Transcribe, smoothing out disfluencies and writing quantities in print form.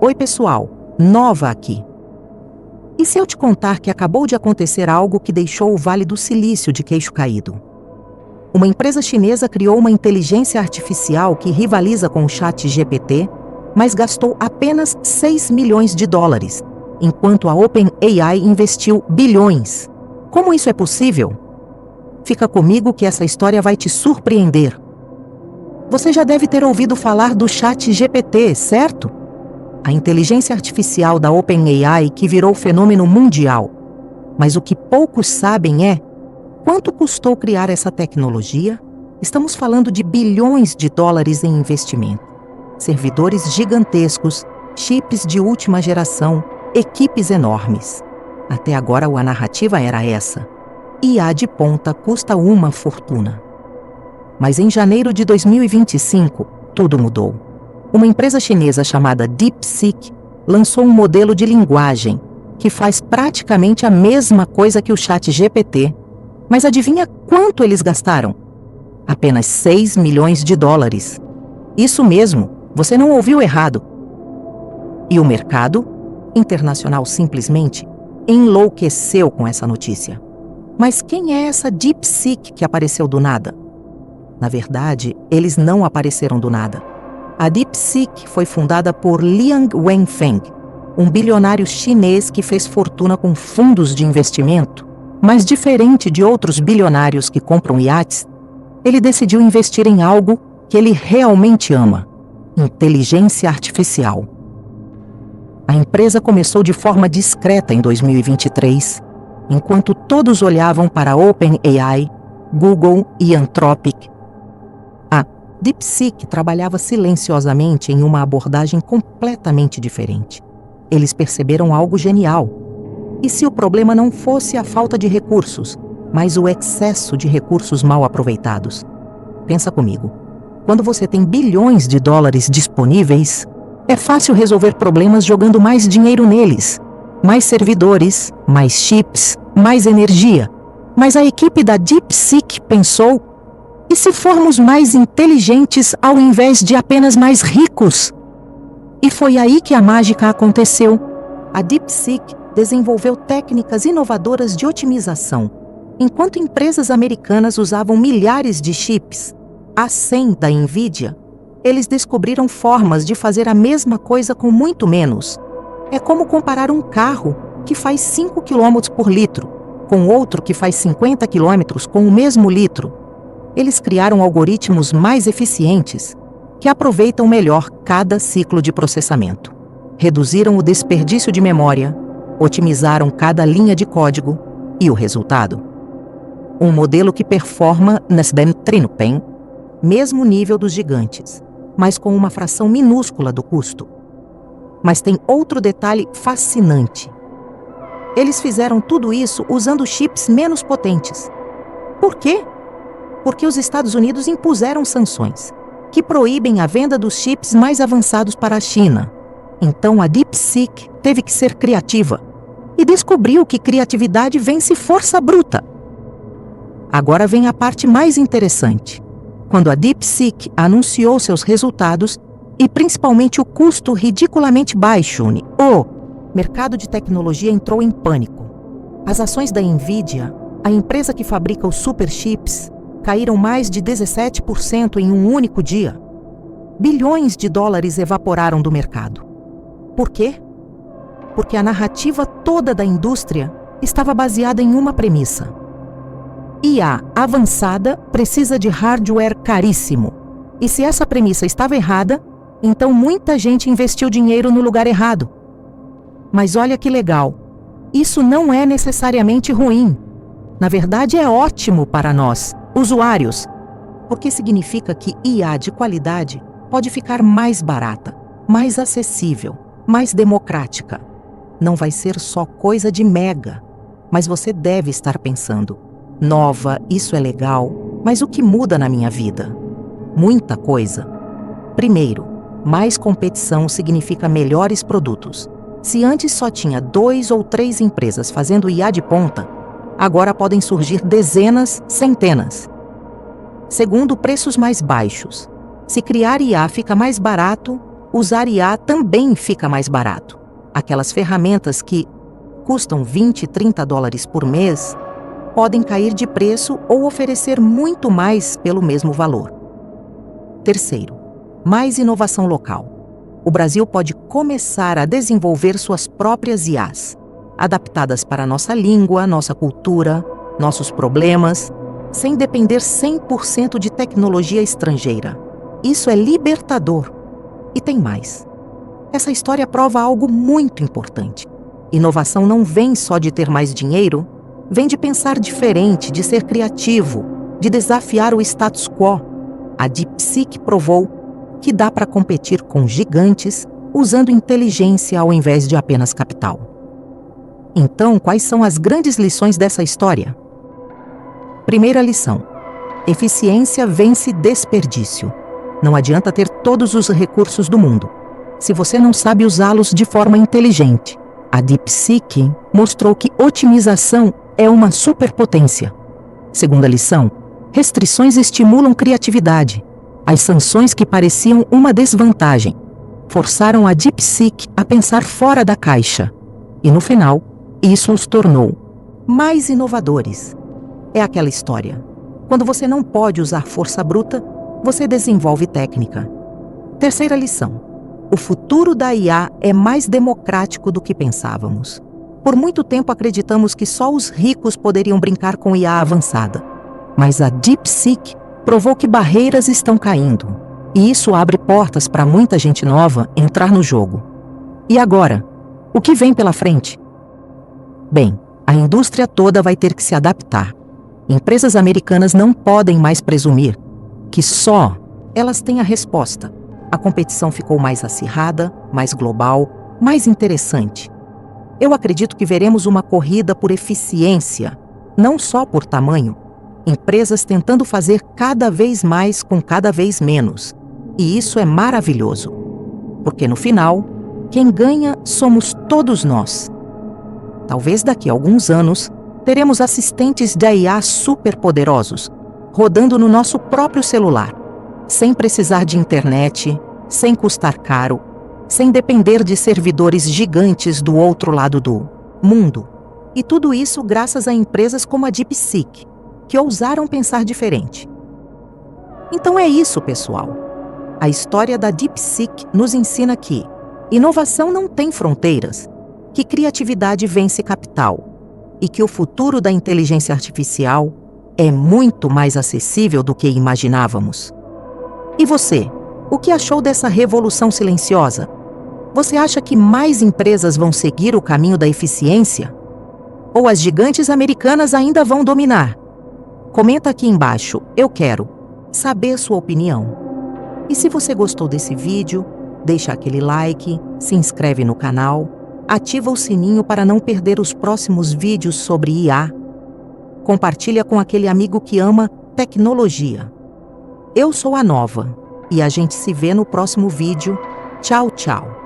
Oi pessoal, nova aqui. E se eu te contar que acabou de acontecer algo que deixou o Vale do Silício de queixo caído? Uma empresa chinesa criou uma inteligência artificial que rivaliza com o ChatGPT, mas gastou apenas 6 milhões de dólares, enquanto a OpenAI investiu bilhões. Como isso é possível? Fica comigo que essa história vai te surpreender. Você já deve ter ouvido falar do ChatGPT, certo? A inteligência artificial da OpenAI que virou fenômeno mundial. Mas o que poucos sabem é quanto custou criar essa tecnologia. Estamos falando de bilhões de dólares em investimento. Servidores gigantescos, chips de última geração, equipes enormes. Até agora a narrativa era essa. IA de ponta custa uma fortuna. Mas em janeiro de 2025, tudo mudou. Uma empresa chinesa chamada DeepSeek lançou um modelo de linguagem que faz praticamente a mesma coisa que o ChatGPT. Mas adivinha quanto eles gastaram? Apenas 6 milhões de dólares. Isso mesmo, você não ouviu errado. E o mercado internacional simplesmente enlouqueceu com essa notícia. Mas quem é essa DeepSeek que apareceu do nada? Na verdade, eles não apareceram do nada. A DeepSeek foi fundada por Liang Wenfeng, um bilionário chinês que fez fortuna com fundos de investimento. Mas diferente de outros bilionários que compram iates, ele decidiu investir em algo que ele realmente ama: inteligência artificial. A empresa começou de forma discreta em 2023, enquanto todos olhavam para a OpenAI, Google e Anthropic. A DeepSeek trabalhava silenciosamente em uma abordagem completamente diferente. Eles perceberam algo genial. E se o problema não fosse a falta de recursos, mas o excesso de recursos mal aproveitados? Pensa comigo. Quando você tem bilhões de dólares disponíveis, é fácil resolver problemas jogando mais dinheiro neles. Mais servidores, mais chips, mais energia. Mas a equipe da DeepSeek pensou: e se formos mais inteligentes ao invés de apenas mais ricos? E foi aí que a mágica aconteceu. A DeepSeek desenvolveu técnicas inovadoras de otimização. Enquanto empresas americanas usavam milhares de chips, a 100 da NVIDIA, eles descobriram formas de fazer a mesma coisa com muito menos. É como comparar um carro que faz 5 km por litro com outro que faz 50 km com o mesmo litro. Eles criaram algoritmos mais eficientes que aproveitam melhor cada ciclo de processamento. Reduziram o desperdício de memória, otimizaram cada linha de código e o resultado? Um modelo que performa Nesden-Trinupen, mesmo nível dos gigantes, mas com uma fração minúscula do custo. Mas tem outro detalhe fascinante. Eles fizeram tudo isso usando chips menos potentes. Por quê? Porque os Estados Unidos impuseram sanções que proíbem a venda dos chips mais avançados para a China. Então a DeepSeek teve que ser criativa e descobriu que criatividade vence força bruta. Agora vem a parte mais interessante. Quando a DeepSeek anunciou seus resultados e principalmente o custo ridiculamente baixo, o mercado de tecnologia entrou em pânico. As ações da NVIDIA, a empresa que fabrica os superchips, caíram mais de 17% em um único dia. Bilhões de dólares evaporaram do mercado. Por quê? Porque a narrativa toda da indústria estava baseada em uma premissa: IA avançada precisa de hardware caríssimo. E se essa premissa estava errada, então muita gente investiu dinheiro no lugar errado. Mas olha que legal, isso não é necessariamente ruim. Na verdade, é ótimo para nós, usuários, porque significa que IA de qualidade pode ficar mais barata, mais acessível, mais democrática. Não vai ser só coisa de mega, mas você deve estar pensando: nova, isso é legal, mas o que muda na minha vida? Muita coisa. Primeiro, mais competição significa melhores produtos. Se antes só tinha 2 ou 3 empresas fazendo IA de ponta, agora podem surgir dezenas, centenas. Segundo, preços mais baixos. Se criar IA fica mais barato, usar IA também fica mais barato. Aquelas ferramentas que custam 20, 30 dólares por mês podem cair de preço ou oferecer muito mais pelo mesmo valor. Terceiro, mais inovação local. O Brasil pode começar a desenvolver suas próprias IAs, adaptadas para nossa língua, nossa cultura, nossos problemas, sem depender 100% de tecnologia estrangeira. Isso é libertador. E tem mais. Essa história prova algo muito importante. Inovação não vem só de ter mais dinheiro, vem de pensar diferente, de ser criativo, de desafiar o status quo. A DeepSeek provou que dá para competir com gigantes usando inteligência ao invés de apenas capital. Então, quais são as grandes lições dessa história? Primeira lição: eficiência vence desperdício. Não adianta ter todos os recursos do mundo, se você não sabe usá-los de forma inteligente. A DeepSeek mostrou que otimização é uma superpotência. Segunda lição: restrições estimulam criatividade. As sanções que pareciam uma desvantagem forçaram a DeepSeek a pensar fora da caixa. E no final, isso os tornou mais inovadores. É aquela história. Quando você não pode usar força bruta, você desenvolve técnica. Terceira lição: o futuro da IA é mais democrático do que pensávamos. Por muito tempo acreditamos que só os ricos poderiam brincar com IA avançada. Mas a DeepSeek provou que barreiras estão caindo. E isso abre portas para muita gente nova entrar no jogo. E agora? O que vem pela frente? Bem, a indústria toda vai ter que se adaptar. Empresas americanas não podem mais presumir que só elas têm a resposta. A competição ficou mais acirrada, mais global, mais interessante. Eu acredito que veremos uma corrida por eficiência, não só por tamanho. Empresas tentando fazer cada vez mais com cada vez menos. E isso é maravilhoso. Porque no final, quem ganha somos todos nós. Talvez daqui a alguns anos, teremos assistentes de IA superpoderosos, rodando no nosso próprio celular, sem precisar de internet, sem custar caro, sem depender de servidores gigantes do outro lado do mundo. E tudo isso graças a empresas como a DeepSeek, que ousaram pensar diferente. Então é isso, pessoal. A história da DeepSeek nos ensina que inovação não tem fronteiras, que criatividade vence capital e que o futuro da inteligência artificial é muito mais acessível do que imaginávamos. E você, o que achou dessa revolução silenciosa? Você acha que mais empresas vão seguir o caminho da eficiência? Ou as gigantes americanas ainda vão dominar? Comenta aqui embaixo, eu quero saber sua opinião. E se você gostou desse vídeo, deixa aquele like, se inscreve no canal, ativa o sininho para não perder os próximos vídeos sobre IA. Compartilha com aquele amigo que ama tecnologia. Eu sou a Nova e a gente se vê no próximo vídeo. Tchau, tchau.